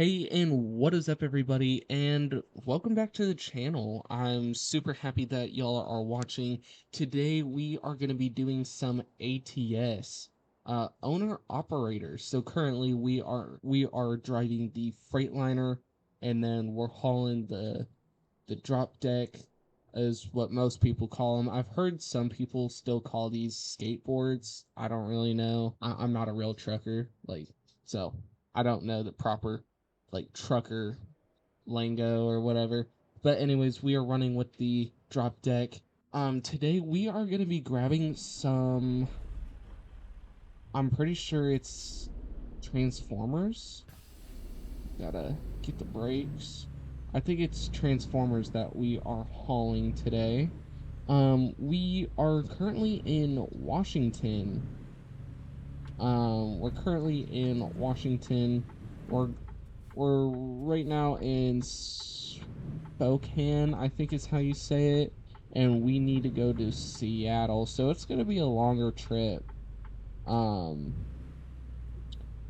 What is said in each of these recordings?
Hey, and what is up, everybody? And welcome back to the channel. I'm super happy that y'all are watching. Today, we are going to be doing some ATS, owner operators. So currently, we are driving the Freightliner, and then we're hauling the drop deck, is what most people call them. I've heard some people still call these skateboards. I don't really know. I'm not a real trucker, so I don't know the proper trucker lingo or whatever. But anyways, we are running with the drop deck. Today we are gonna be grabbing some. I'm pretty sure it's Transformers. Gotta get the brakes. I think it's Transformers that we are hauling today. We are currently in Washington. We're currently in Washington. We're we're right now in Spokane, I think is how you say it, and we need to go to Seattle, so it's gonna be a longer trip. Um,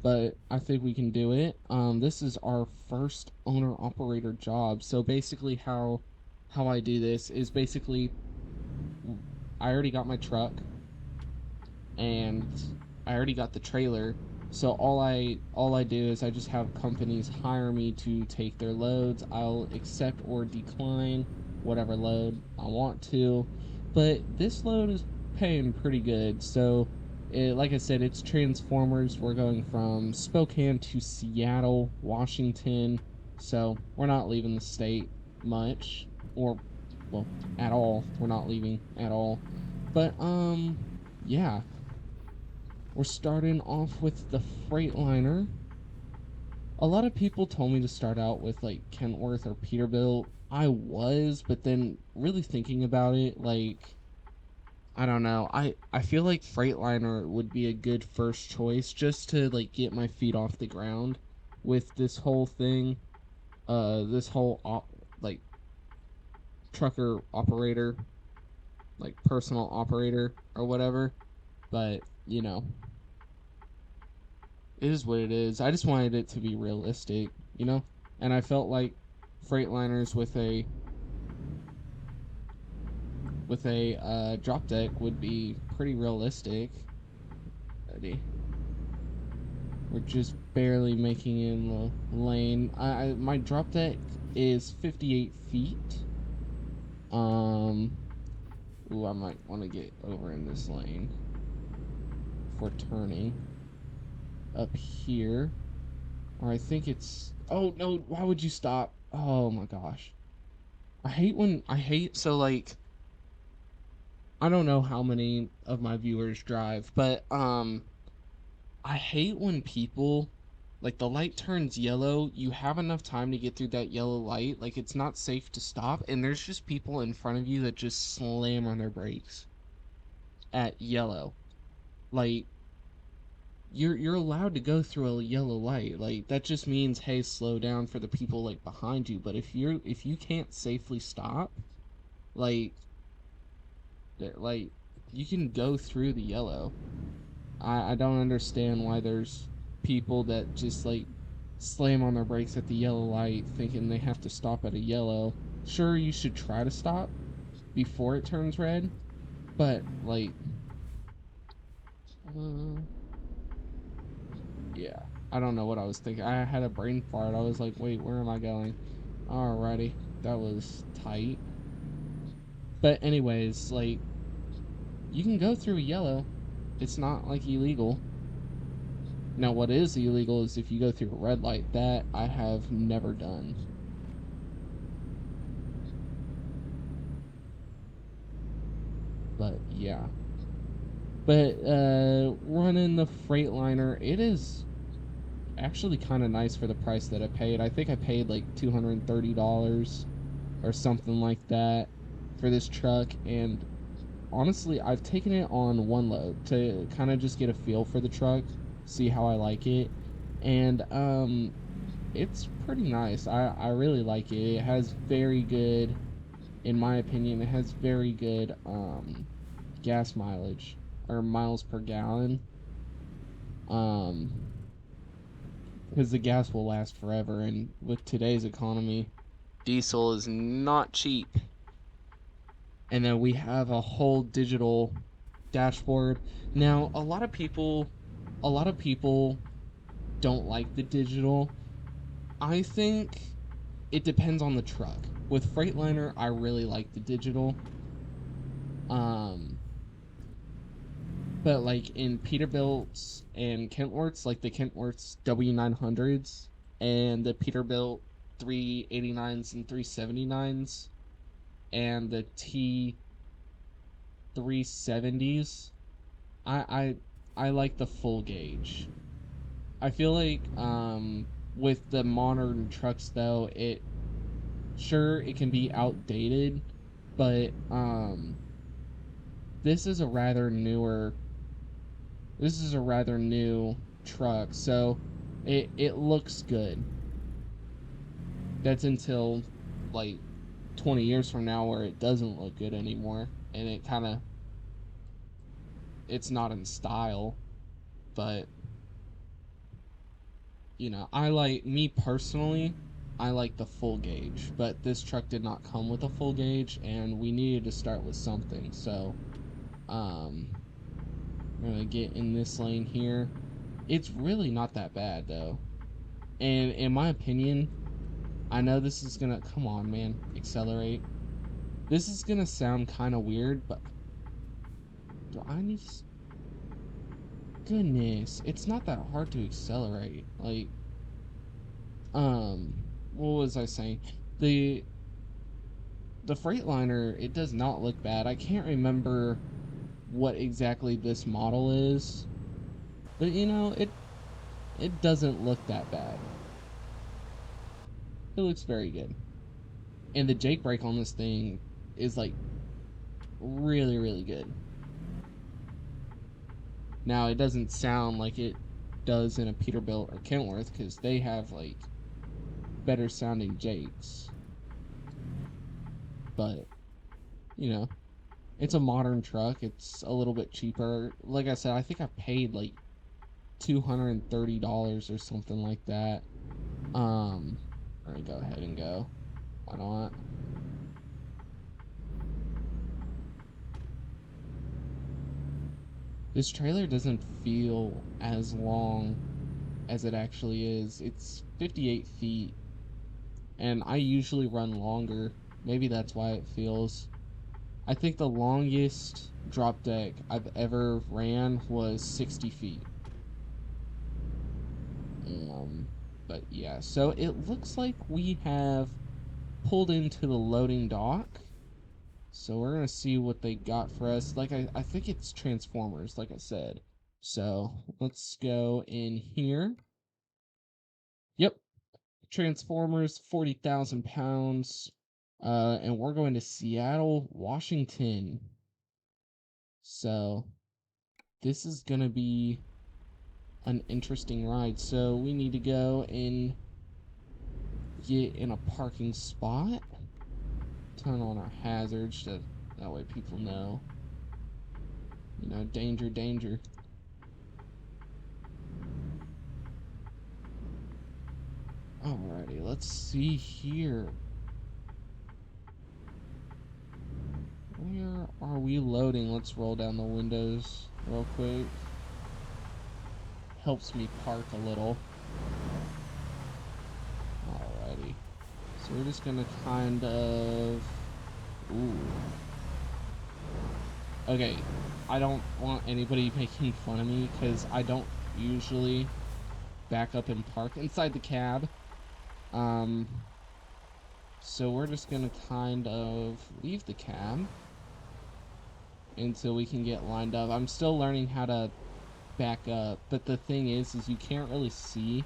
but I think we can do it. This is our first owner operator job. So basically, how I do this is basically I already got my truck and I already got the trailer. So all I do is I just have companies hire me to take their loads. I'll accept or decline whatever load I want to. But this load is paying pretty good. So like I said, it's Transformers. We're going from Spokane to Seattle, Washington. So we're not leaving the state much, or well, at all. We're not leaving at all. But yeah, we're starting off with the Freightliner. A lot of people told me to start out with like Kentworth or Peterbilt. I was, but then really thinking about it, I don't know. I feel like Freightliner would be a good first choice just to like get my feet off the ground with this whole thing. This whole like trucker operator, like personal operator or whatever. But it is what it is. I just wanted it to be realistic. And I felt like Freightliners with a drop deck would be pretty realistic. Ready? We're just barely making it in the lane. My drop deck is 58 feet. Um, ooh, I might want to get over in this lane for turning up here. Or I think it's. Oh no! Why would you stop? Oh my gosh! So like I don't know how many of my viewers drive, but I hate when people like the light turns yellow, you have enough time to get through that yellow light, like it's not safe to stop, and there's just people in front of you that just slam on their brakes at yellow. Like you're allowed to go through a yellow light. Like that just means hey, slow down for the people like behind you, but if you can't safely stop, like like you can go through the yellow. I don't understand why there's people that just like slam on their brakes at the yellow light thinking they have to stop at a yellow. Sure, you should try to stop before it turns red, but uh, yeah, I don't know what I was thinking. I had a brain fart. I was like, wait, where am I going? Alrighty, that was tight. But anyways, like you can go through a yellow. It's not like illegal. Now, what is illegal is if you go through a red light. That I have never done. But yeah. But running the Freightliner, it is actually kind of nice for the price that I paid. I think I paid like $230 or something like that for this truck. And honestly, I've taken it on one load to kind of just get a feel for the truck, see how I like it. And it's pretty nice. I really like it. It has very good, in my opinion, it has very good gas mileage or miles per gallon. Um, because the gas will last forever, and with today's economy, diesel is not cheap. And then we have a whole digital dashboard. Now, a lot of people don't like the digital. I think it depends on the truck. With Freightliner, I really like the digital. Um, but like in Peterbilt's and Kentworth's, like the Kentworth's W900s and the Peterbilt 389s and 379s and the T370s, I I like the full gauge. I feel like with the modern trucks though, it sure it can be outdated, but this is a rather newer this is a rather new truck, so it looks good. That's until like 20 years from now where it doesn't look good anymore and it kind of it's not in style, but you know, I like me personally, I like the full gauge, but this truck did not come with a full gauge and we needed to start with something. So, um I'm gonna get in this lane here. It's really not that bad though. And in my opinion, I know this is gonna come on, man, accelerate. This is gonna sound kind of weird, but do I need to... Goodness, it's not that hard to accelerate. Like, um, what was I saying? The the Freightliner, it does not look bad. I can't remember what exactly this model is, but you know, it doesn't look that bad. It looks very good. And the Jake brake on this thing is like really, really good. Now, it doesn't sound like it does in a Peterbilt or Kentworth because they have like better sounding Jakes. But, you know, it's a modern truck. It's a little bit cheaper. Like I said, I think I paid like $230 or something like that. All right, go ahead and go. Why not? This trailer doesn't feel as long as it actually is. It's 58 feet, and I usually run longer. Maybe that's why it feels. I think the longest drop deck I've ever ran was 60 feet. Um, but yeah, so it looks like we have pulled into the loading dock. So we're gonna see what they got for us. Like I think it's Transformers, like I said. So let's go in here. Yep, Transformers, 40,000 pounds. And we're going to Seattle, Washington. So this is gonna be an interesting ride. So we need to go and get in a parking spot. Turn on our hazards so that way people know. You know, danger, danger. Alrighty, let's see here. Where are we loading? Let's roll down the windows real quick. Helps me park a little. Alrighty. So we're just gonna kind of... Ooh. Okay, I don't want anybody making fun of me because I don't usually back up and park inside the cab. So we're just gonna kind of leave the cab until we can get lined up. I'm still learning how to back up, but the thing is you can't really see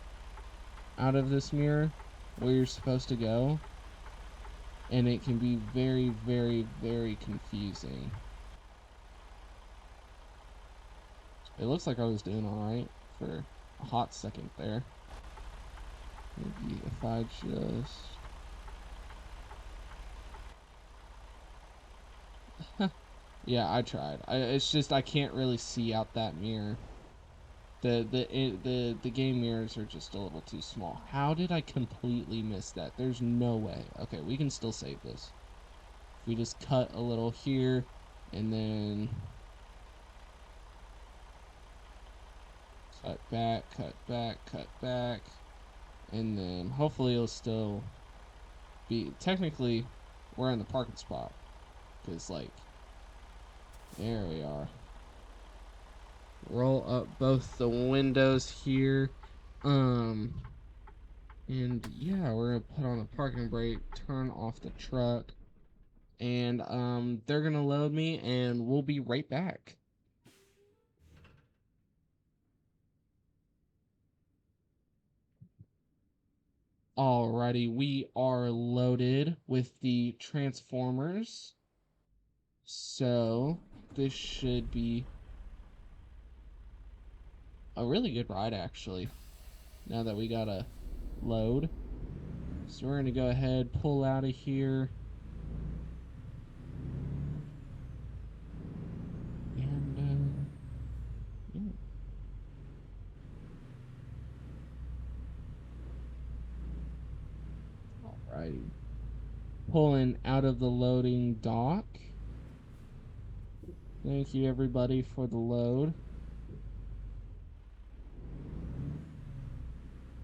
out of this mirror where you're supposed to go, and it can be very, very, very confusing. It looks like I was doing alright for a hot second there. Maybe if I just... Yeah, I tried. It's just I can't really see out that mirror. The game mirrors are just a little too small. How did I completely miss that? There's no way. Okay, we can still save this. We just cut a little here, and then cut back, cut back, and then hopefully it'll still be, technically we're in the parking spot, because like, there we are. Roll up both the windows here, and yeah, we're gonna put on the parking brake, turn off the truck, and they're gonna load me, and we'll be right back. Alrighty, we are loaded with the Transformers. So this should be a really good ride, actually, now that we got a load. So we're gonna go ahead, pull out of here, and yeah. Alrighty, pulling out of the loading dock. Thank you everybody for the load.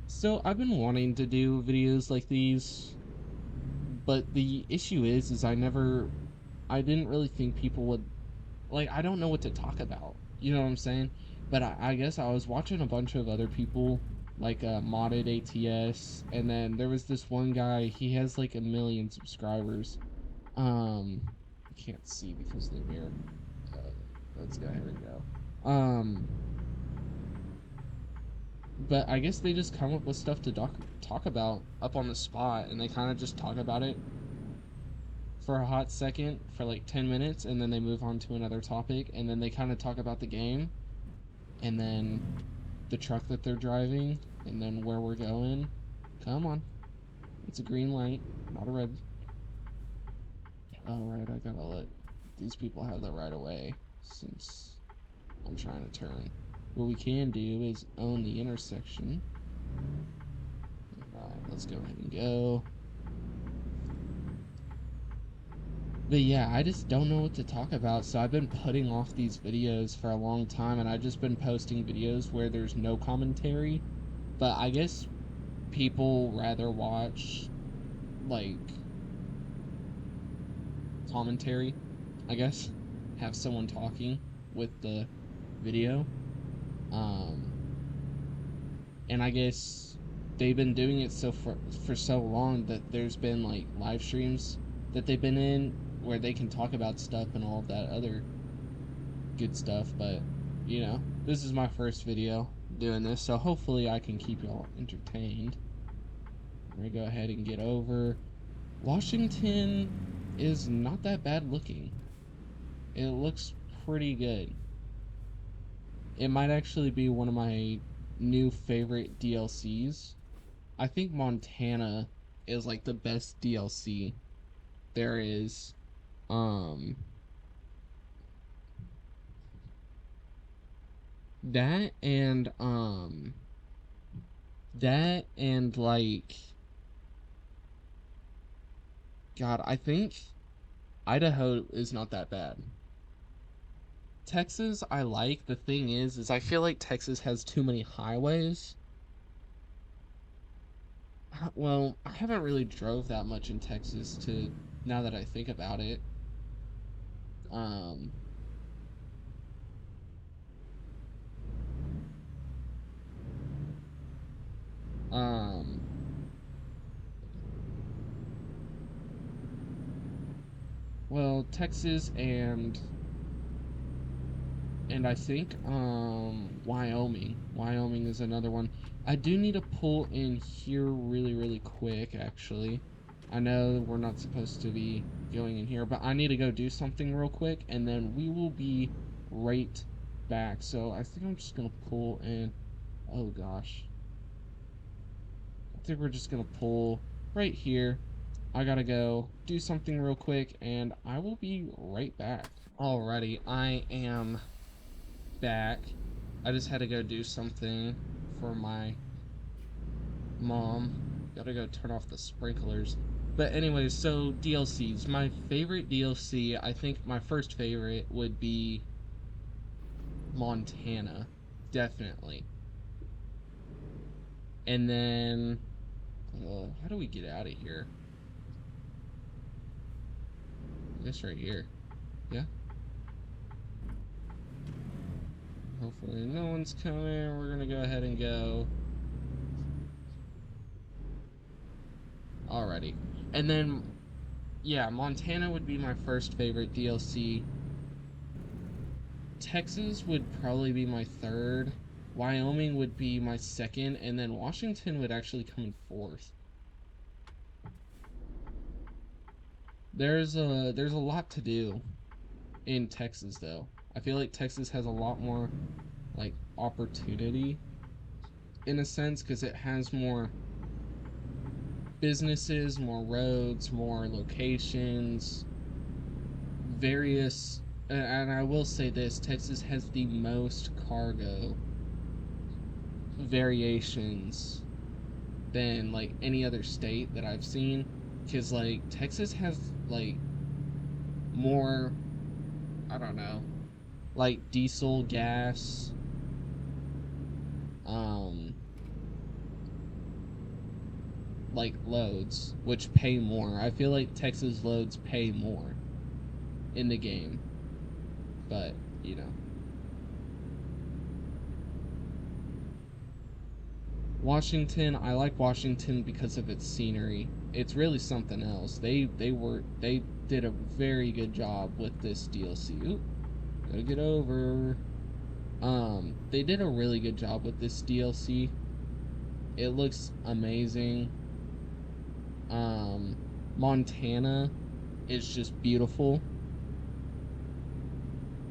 So I've been wanting to do videos like these, but the issue is I didn't really think people would, like, I don't know what to talk about. You know what I'm saying? But I guess I was watching a bunch of other people, like Modded ATS, and then there was this one guy, he has like 1 million subscribers. I can't see because of the mirror. Let's go, here we go. But I guess they just come up with stuff to talk about up on the spot, and they kind of just talk about it for a hot second, for like 10 minutes, and then they move on to another topic, and then they kind of talk about the game, and then the truck that they're driving, and then where we're going. Come on. It's a green light, not a red. Alright, I gotta let these people have the right of way, since I'm trying to turn. What we can do is own the intersection. Alright, let's go ahead and go. But yeah, I just don't know what to talk about, so I've been putting off these videos for a long time, and I've just been posting videos where there's no commentary. But I guess people rather watch, like, commentary, I guess. Have someone talking with the video. And I guess they've been doing it for so long that there's been like live streams that they've been in where they can talk about stuff and all of that other good stuff. But you know, this is my first video doing this, so hopefully I can keep y'all entertained. We're gonna go ahead and get over. Washington is not that bad looking. It looks pretty good. It might actually be one of my new favorite DLCs. I think Montana is like the best DLC there is. Um that and like, God, I think Idaho is not that bad. Texas I like. The thing is I feel like Texas has too many highways. Well, I haven't really drove that much in Texas, to now that I think about it. Um um well, Texas and I think Wyoming. Wyoming is another one. I do need to pull in here really quick, actually. I know we're not supposed to be going in here, but I need to go do something real quick, and then we will be right back. So I think I'm just gonna pull in. Oh gosh, I think we're just gonna pull right here. I gotta go do something real quick, and I will be right back. Alrighty, I am back, I just had to go do something for my mom. Gotta go turn off the sprinklers. But anyways, so DLCs. My favorite DLC, I think my first favorite would be Montana. Definitely. And then, how do we get out of here? I guess right here. Yeah. Hopefully no one's coming. We're gonna go ahead and go. Alrighty. And then, yeah, Montana would be my first favorite DLC. Texas would probably be my third. Wyoming would be my second, and then Washington would actually come in fourth. There's a lot to do in Texas though. I feel like Texas has a lot more like opportunity in a sense because it has more businesses, more roads, more locations, various and I will say this, Texas has the most cargo variations than like any other state that I've seen cuz like Texas has like more, I don't know, like diesel, gas, um like loads which pay more. I feel like Texas loads pay more in the game. But, you know. Washington, I like Washington because of its scenery. It's really something else. They did a very good job with this DLC. Ooh, gotta get over. They did a really good job with this DLC. It looks amazing. Um, Montana is just beautiful.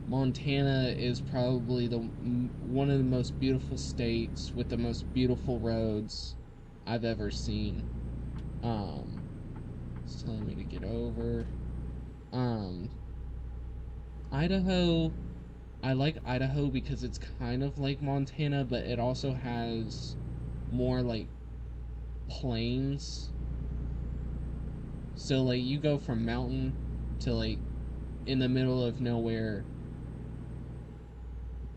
Montana is probably one of the most beautiful states with the most beautiful roads I've ever seen. Um, it's telling me to get over. Um, Idaho, I like Idaho because it's kind of like Montana, but it also has more like plains. So like you go from mountain to like in the middle of nowhere,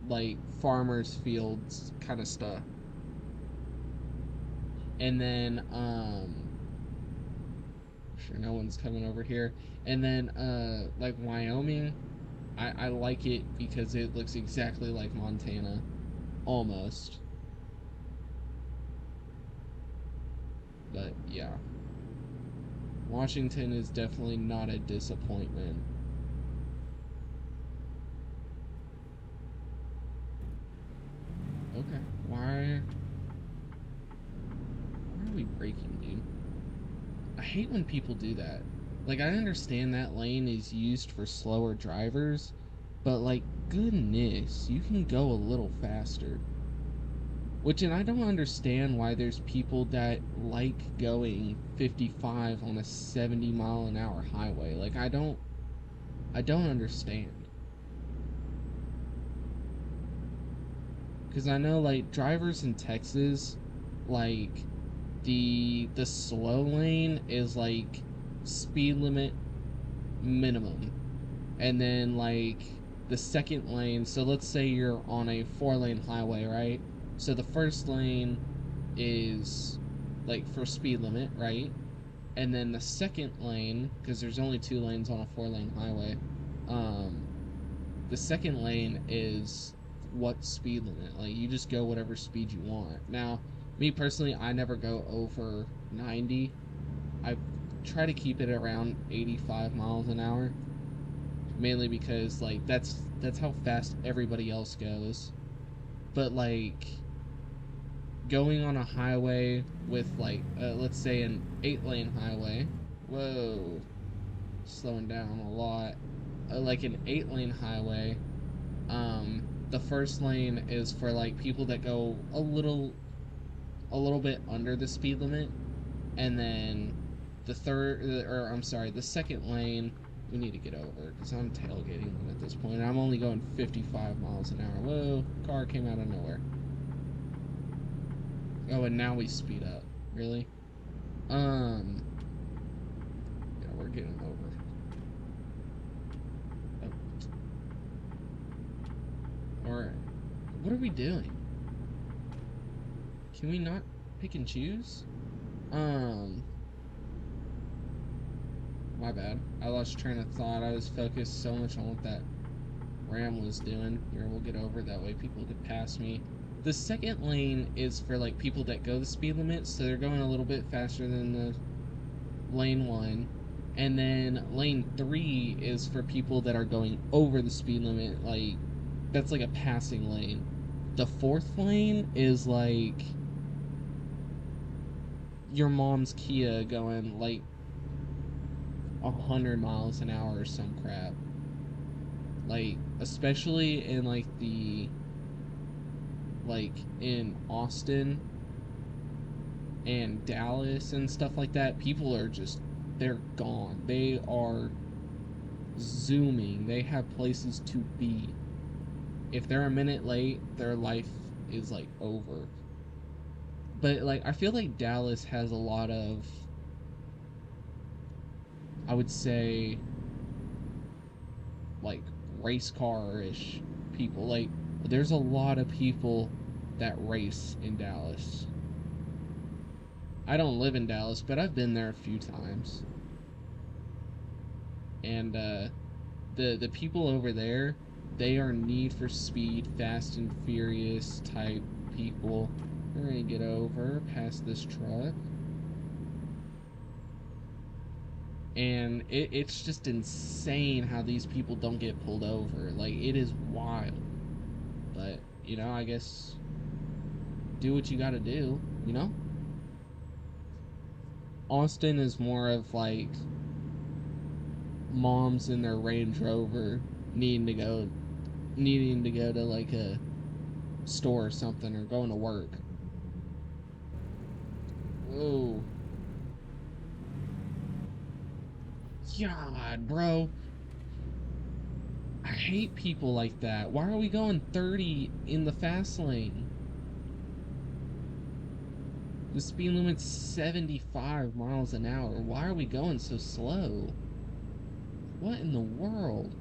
like farmers fields kind of stuff. And then sure no one's coming over here. And then like Wyoming, I like it because it looks exactly like Montana almost. But yeah, Washington is definitely not a disappointment. Okay, why are we braking, dude? I hate when people do that. Like, I understand that lane is used for slower drivers, but like, goodness, you can go a little faster. Which, and I don't understand why there's people that like going 55 on a 70-mile-an-hour highway. Like, I don't understand. Because I know, like, drivers in Texas, like, the slow lane is like speed limit minimum, and then like the second lane, so let's say you're on a 4-lane highway, right? So the first lane is like for speed limit, right? And then the second lane, because there's only 2 lanes on a 4-lane highway, um the second lane is what speed limit, like you just go whatever speed you want. Now me personally, I never go over 90. I try to keep it around 85 miles an hour, mainly because like that's how fast everybody else goes. But like going on a highway with like let's say an 8-lane highway, whoa, slowing down a lot. Like an 8-lane highway, the first lane is for like people that go a little bit under the speed limit, and then the second lane We need to get over because I'm tailgating them at this point. I'm only going 55 miles an hour. Whoa, car came out of nowhere. Oh, and now we speed up. Really? Yeah, we're getting over. Oh. Alright. What are we doing? Can we not pick and choose? My bad. I lost train of thought. I was focused so much on what that Ram was doing. Here, we'll get over. That way people could pass me. The second lane is for, like, people that go the speed limit, so they're going a little bit faster than the lane 1. And then lane 3 is for people that are going over the speed limit. Like, that's like a passing lane. The fourth lane is like your mom's Kia going like 100 miles an hour or some crap. Like, especially in like in Austin and Dallas and stuff like that, people are just, they're gone. They are zooming. They have places to be. If they're a minute late, their life is like over. But like, I feel like Dallas has a lot of, I would say, like, race car-ish people. Like, there's a lot of people that race in Dallas. I don't live in Dallas, but I've been there a few times. And the people over there, they are Need for Speed, Fast and Furious type people. We're gonna get over past this truck. And it's just insane how these people don't get pulled over. Like, it is wild. But, you know, I guess do what you gotta do, you know? Austin is more of like moms in their Range Rover needing to go to like a store or something, or going to work. Whoa. God, bro. I hate people like that. Why are we going 30 in the fast lane? The speed limit's 75 miles an hour. Why are we going so slow? What in the world?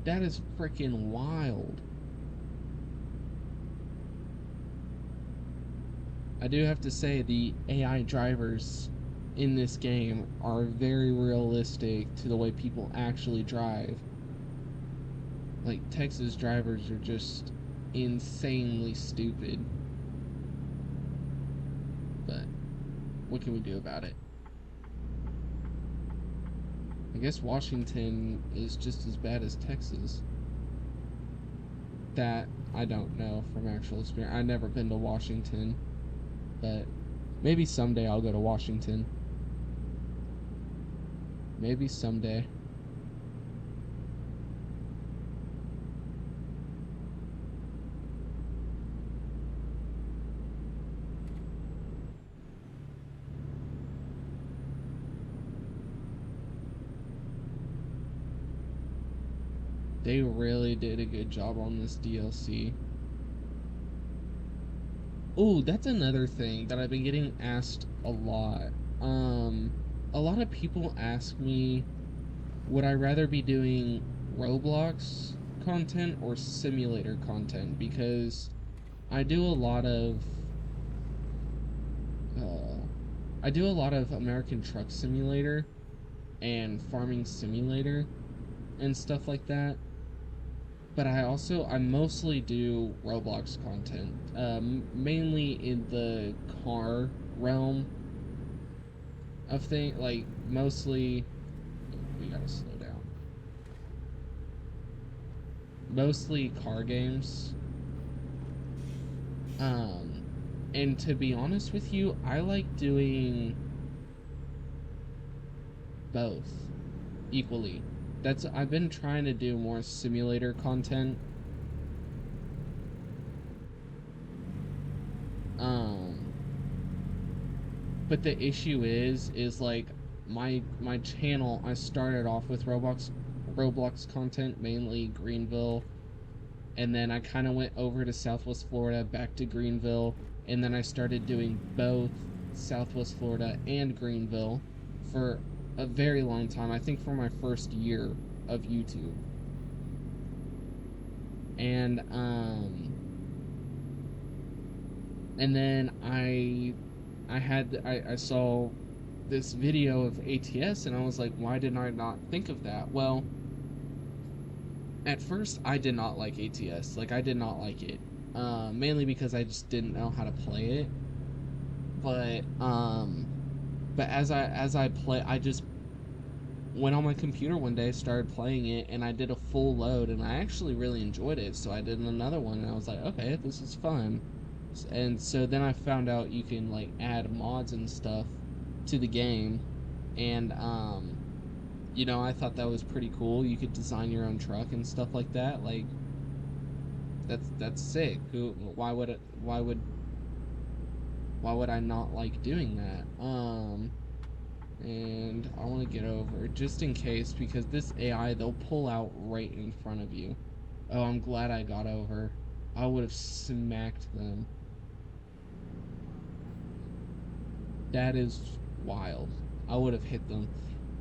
That is freaking wild. I do have to say, the AI drivers in this game are very realistic to the way people actually drive. Like, Texas drivers are just insanely stupid. But what can we do about it? I guess Washington is just as bad as Texas. That I don't know from actual experience. I've never been to Washington, but maybe someday I'll go to Washington. Maybe someday. They really did a good job on this DLC. Oh, that's another thing that I've been getting asked a lot. A lot of people ask me, would I rather be doing Roblox content or simulator content? Because I do a lot of American Truck Simulator and Farming Simulator and stuff like that. But I mostly do Roblox content, mainly in the car realm of things. Like, mostly, we gotta slow down. Mostly car games. And to be honest with you, I like doing both equally. I've been trying to do more simulator content. but the issue is like my channel, I started off with Roblox content, mainly Greenville, and then I kind of went over to Southwest Florida, back to Greenville, and then I started doing both Southwest Florida and Greenville for a very long time. I think for my first year of YouTube. And then I saw this video of ATS, and I was like, why did I not think of that? Well, at first I did not like ATS. Like, I did not like it. Mainly because I just didn't know how to play it. But as I play, I just went on my computer one day, started playing it, and I did a full load, and I actually really enjoyed it. So I did another one, and I was like, okay, this is fun. And so then I found out you can like add mods and stuff to the game, and you know, I thought that was pretty cool. You could design your own truck and stuff like that. Like, that's sick. Why would I not like doing that? And I want to get over just in case, because this AI, they'll pull out right in front of you. Oh, I'm glad I got over. I would have smacked them. That is wild. I would have hit them.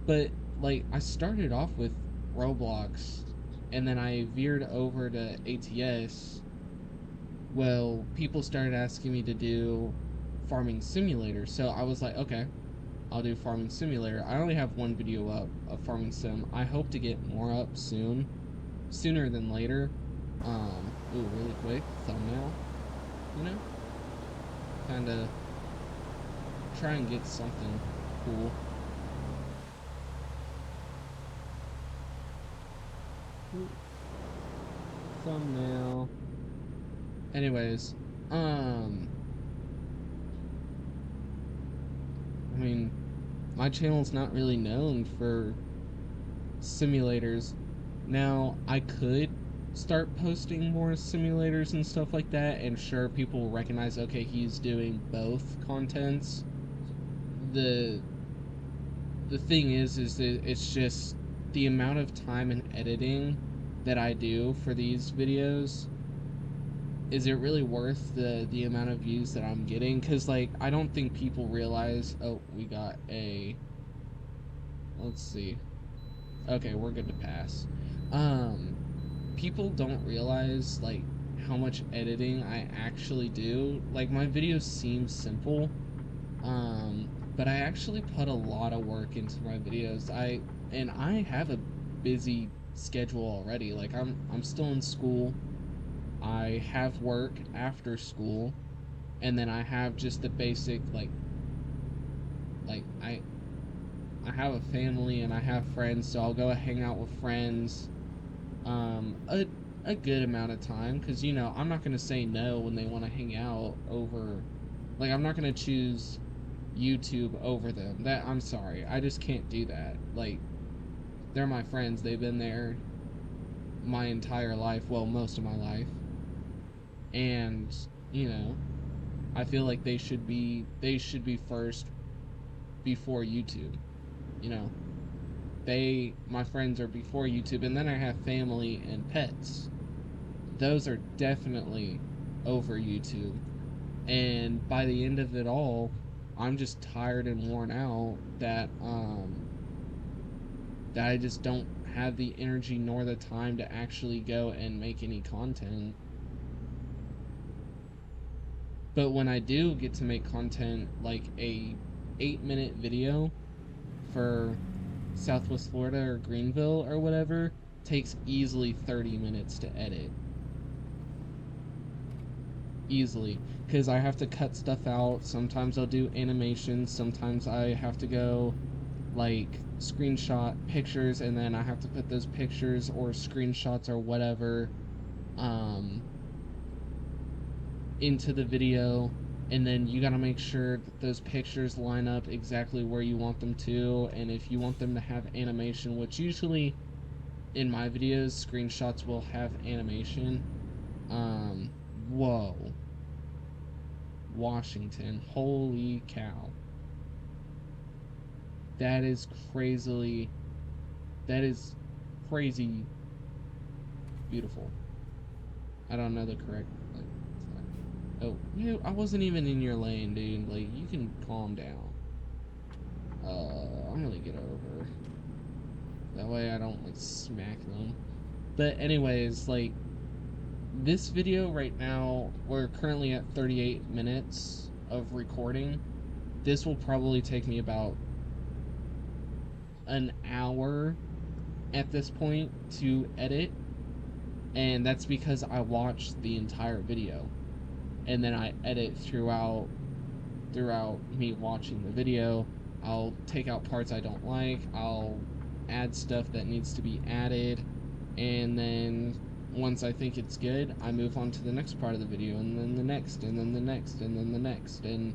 But like, I started off with Roblox, and then I veered over to ATS. Well, people started asking me to do Farming Simulator, so I was like, okay, I'll do Farming Simulator. I only have one video up of Farming Sim. I hope to get more up soon, sooner than later. Ooh, really quick thumbnail, you know, kind of try and get something cool. Ooh. Thumbnail. Anyways, I mean, my channel's not really known for simulators. Now, I could start posting more simulators and stuff like that, and sure, people will recognize, okay, he's doing both contents. The thing is that it's just the amount of time and editing that I do for these videos. Is it really worth the amount of views that I'm getting? Because, like, I don't think people realize... Oh, we got a... Let's see. Okay, we're good to pass. People don't realize, like, how much editing I actually do. Like, my videos seem simple, but I actually put a lot of work into my videos. I have a busy schedule already. Like, I'm still in school. I have work after school, and then I have just the basic like I have a family and I have friends, so I'll go hang out with friends a good amount of time, because you know, I'm not going to say no when they want to hang out over, like, I'm not going to choose YouTube over them. That, I'm sorry, I just can't do that. Like, they're my friends, they've been there my entire life, well, most of my life. And, you know, I feel like they should be first before YouTube. You know, my friends are before YouTube, and then I have family and pets. Those are definitely over YouTube. And by the end of it all, I'm just tired and worn out that I just don't have the energy nor the time to actually go and make any content. But when I do get to make content, like a 8-minute video for Southwest Florida or Greenville or whatever, takes easily 30 minutes to edit. Easily. Because I have to cut stuff out. Sometimes I'll do animations. Sometimes I have to go, like, screenshot pictures, and then I have to put those pictures or screenshots or whatever, into the video, and then you gotta make sure that those pictures line up exactly where you want them to, and if you want them to have animation, which usually in my videos screenshots will have animation. Whoa, Washington, holy cow. That is crazily, that is crazy beautiful. I don't know the correct, like, oh, I wasn't even in your lane, dude. Like, you can calm down. I'm gonna get over. That way I don't, like, smack them. But anyways, like, this video right now, we're currently at 38 minutes of recording. This will probably take me about an hour at this point to edit, and that's because I watched the entire video and then I edit throughout me watching the video. I'll take out parts I don't like, I'll add stuff that needs to be added, and then once I think it's good, I move on to the next part of the video, and then the next, and then the next, and then the next, and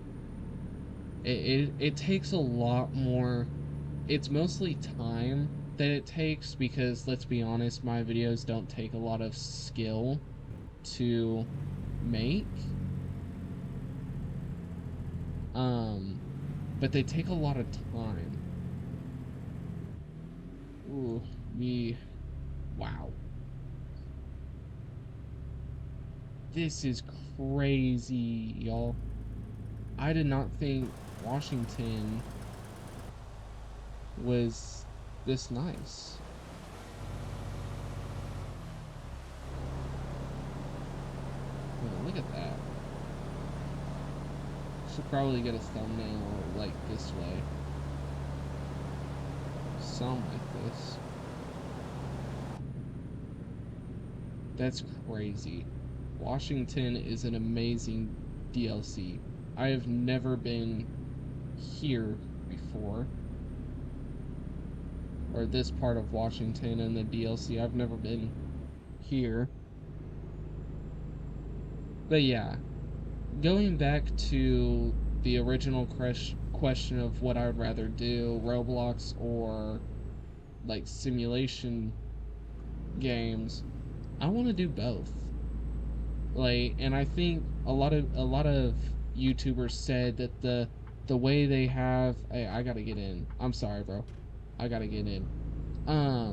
it takes a lot more. It's mostly time that it takes, because let's be honest, my videos don't take a lot of skill to make. But they take a lot of time. Ooh, wow. This is crazy, y'all. I did not think Washington was this nice. Oh, look at that. Should probably get a thumbnail like this way. Something like this. That's crazy. Washington is an amazing DLC. I have never been here before. Or this part of Washington and the DLC. I've never been here. But yeah. Going back to the original question of what I would rather do, Roblox or like simulation games, I want to do both. Like, and I think a lot of YouTubers said that the way they have, hey, I gotta get in. I'm sorry, bro. I gotta get in. A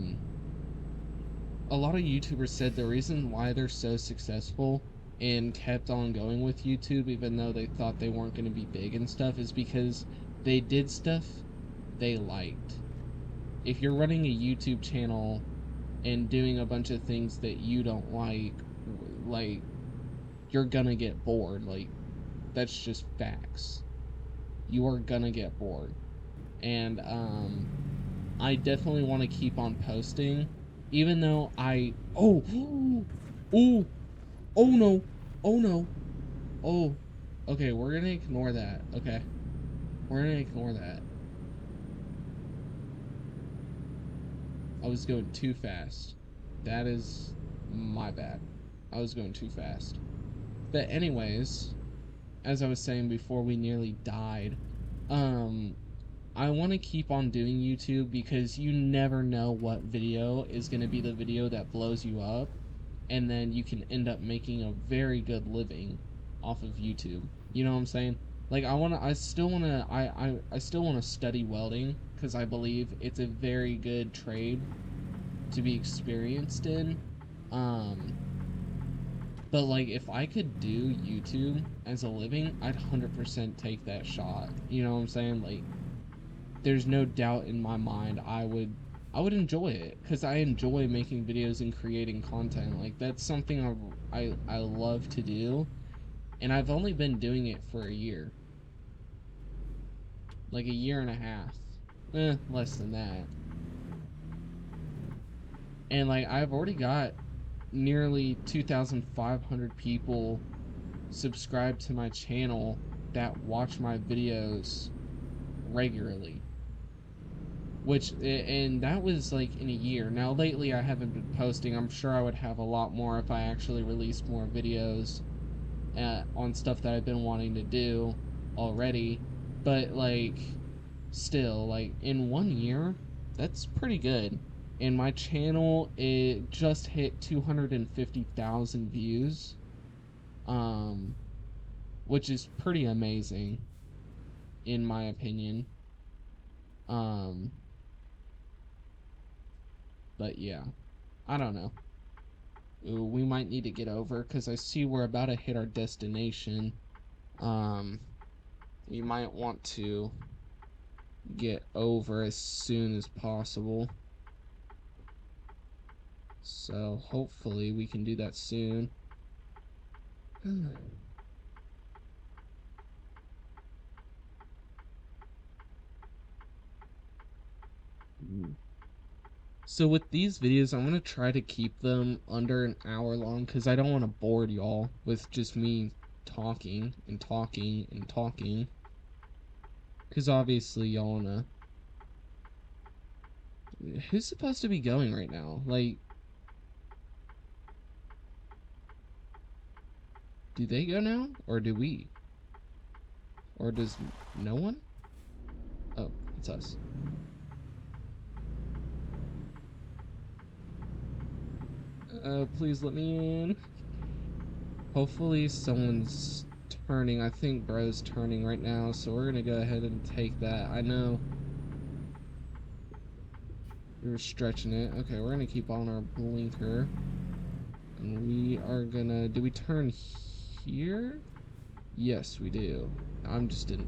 lot of YouTubers said the reason why they're so successful and kept on going with YouTube, even though they thought they weren't going to be big and stuff, is because they did stuff they liked. If you're running a YouTube channel and doing a bunch of things that you don't like, you're gonna get bored. Like, that's just facts. You are gonna get bored. And I definitely want to keep on posting, even though oh oh oh no, oh no, oh, okay, we're gonna ignore that. Okay, we're gonna ignore that. I was going too fast. That is my bad. I was going too fast. But anyways, as I was saying before we nearly died, I want to keep on doing YouTube because you never know what video is going to be the video that blows you up, and then you can end up making a very good living off of YouTube. You know what I'm saying? Like, I still want to study welding because I believe it's a very good trade to be experienced in. But like, if I could do YouTube as a living, I'd 100% take that shot. You know what I'm saying? Like, there's no doubt in my mind I would enjoy it, because I enjoy making videos and creating content. Like, that's something I love to do, and I've only been doing it for a year, like a year and a half, less than that. And like, I've already got nearly 2,500 people subscribed to my channel that watch my videos regularly. And that was like in a year. Now lately I haven't been posting. I'm sure I would have a lot more if I actually released more videos on stuff that I've been wanting to do already. But like, still, like, in 1 year, that's pretty good. And my channel, it just hit 250,000 views, which is pretty amazing in my opinion. Um, but yeah, I don't know. Ooh, we might need to get over because I see we're about to hit our destination. Um, we might want to get over as soon as possible. So hopefully we can do that soon. So with these videos, I'm gonna try to keep them under an hour long because I don't want to bore y'all with just me talking and talking and talking. Because obviously y'all wanna. Who's supposed to be going right now? Like, do they go now or do we? Or does no one? Oh, it's us. Please let me in. Hopefully someone's turning. I think bro's turning right now, so we're gonna go ahead and take that. I know we were stretching it. Okay, we're gonna keep on our blinker. And we are gonna... Do we turn here? Yes, we do. I'm just an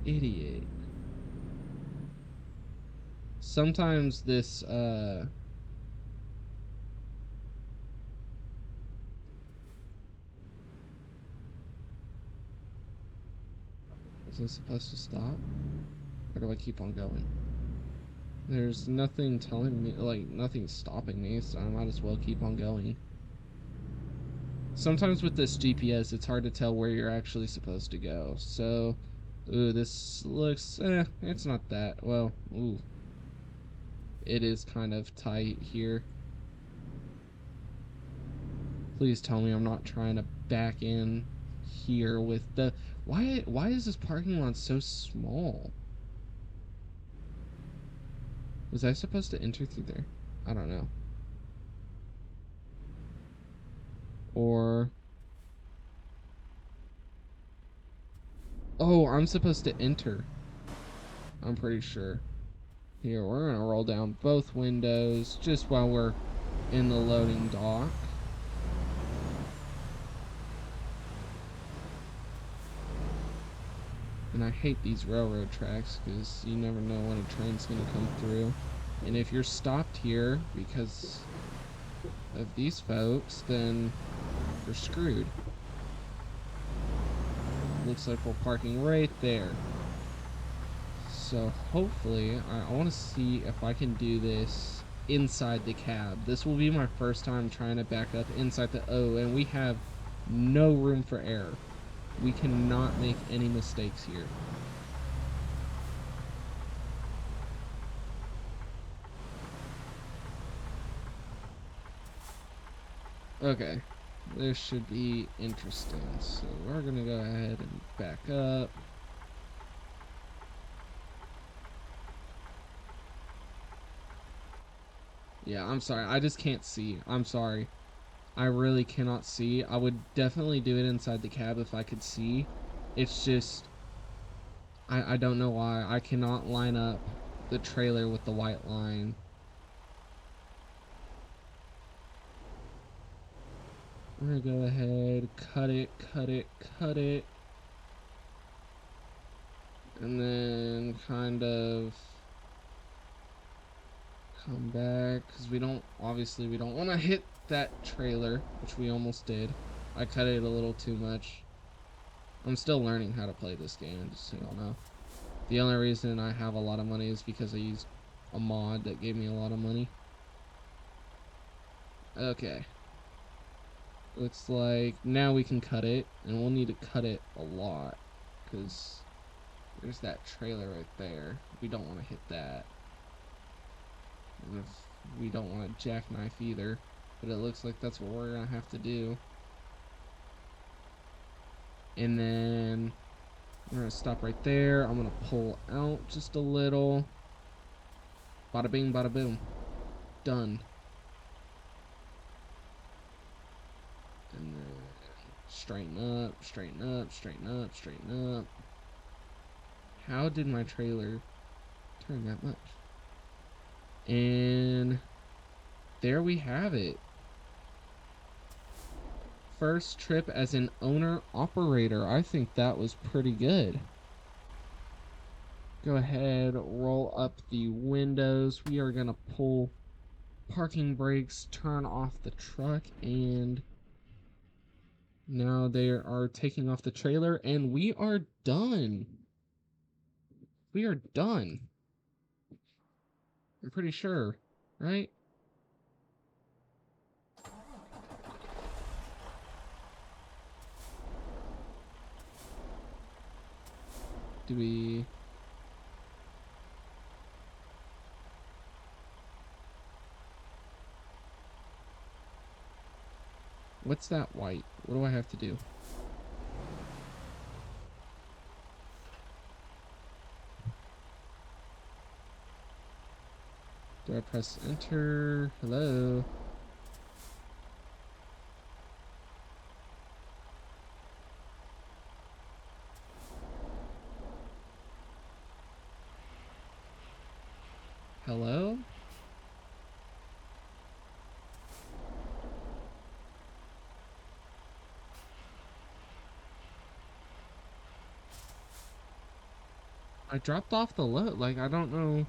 idiot. Sometimes this, is this supposed to stop? Or do I keep on going? There's nothing telling me, like, nothing stopping me, so I might as well keep on going. Sometimes with this GPS, it's hard to tell where you're actually supposed to go. So, ooh, this looks, it's not that, well, ooh. It is kind of tight here. Please tell me I'm not trying to back in here with the... Why is this parking lot so small? Was I supposed to enter through there? I don't know. Or... Oh, I'm supposed to enter. I'm pretty sure. Here, we're gonna roll down both windows just while we're in the loading dock. And I hate these railroad tracks because you never know when a train's gonna come through. And if you're stopped here because of these folks, then you're screwed. Looks like we're parking right there. So hopefully, I want to see if I can do this inside the cab. This will be my first time trying to back up inside the O, and we have no room for error. We cannot make any mistakes here. Okay, this should be interesting. So we're gonna go ahead and back up. Yeah, I'm sorry. I just can't see. I'm sorry. I really cannot see. I would definitely do it inside the cab if I could see. It's just... I don't know why. I cannot line up the trailer with the white line. We're gonna go ahead, cut it, cut it, cut it. And then kind of come back, because we don't, obviously we don't want to hit that trailer, which we almost did. I cut it a little too much. I'm still learning how to play this game, just so y'all know. The only reason I have a lot of money is because I used a mod that gave me a lot of money. Okay. Looks like now we can cut it, and we'll need to cut it a lot, because there's that trailer right there. We don't want to hit that. And if we don't want to jackknife either, but it looks like that's what we're gonna have to do. And then we're gonna stop right there. I'm gonna pull out just a little. Bada bing, bada boom. Done. And then straighten up, straighten up, straighten up, straighten up. How did my trailer... turn that much. And there we have it. First trip as an owner-operator. I think that was pretty good. Go ahead, roll up the windows. We are going to pull parking brakes, turn off the truck, and now they are taking off the trailer, and we are done. We are done. I'm pretty sure, right? Do we... What's that white? What do I have to do? Do I press enter? Hello? Hello? I dropped off the load. Like, I don't know.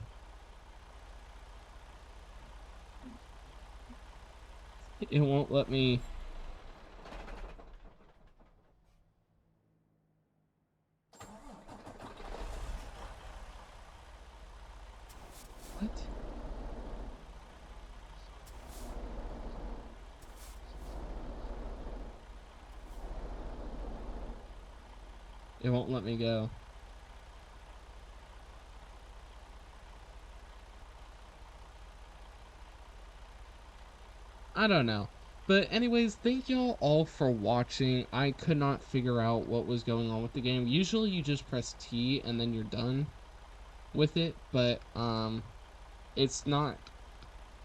It won't let me. What? It won't let me go. I don't know. But anyways, thank y'all all for watching. I could not figure out what was going on with the game. Usually you just press T and then you're done with it, but it's not,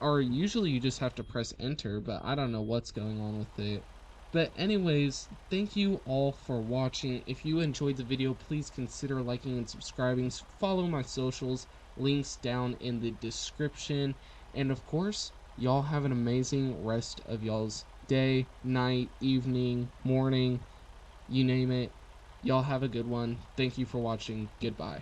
or usually you just have to press enter, but I don't know what's going on with it. But anyways, thank you all for watching. If you enjoyed the video, please consider liking and subscribing. Follow my socials, links down in the description. And of course, y'all have an amazing rest of y'all's day, night, evening, morning, you name it. Y'all have a good one. Thank you for watching. Goodbye.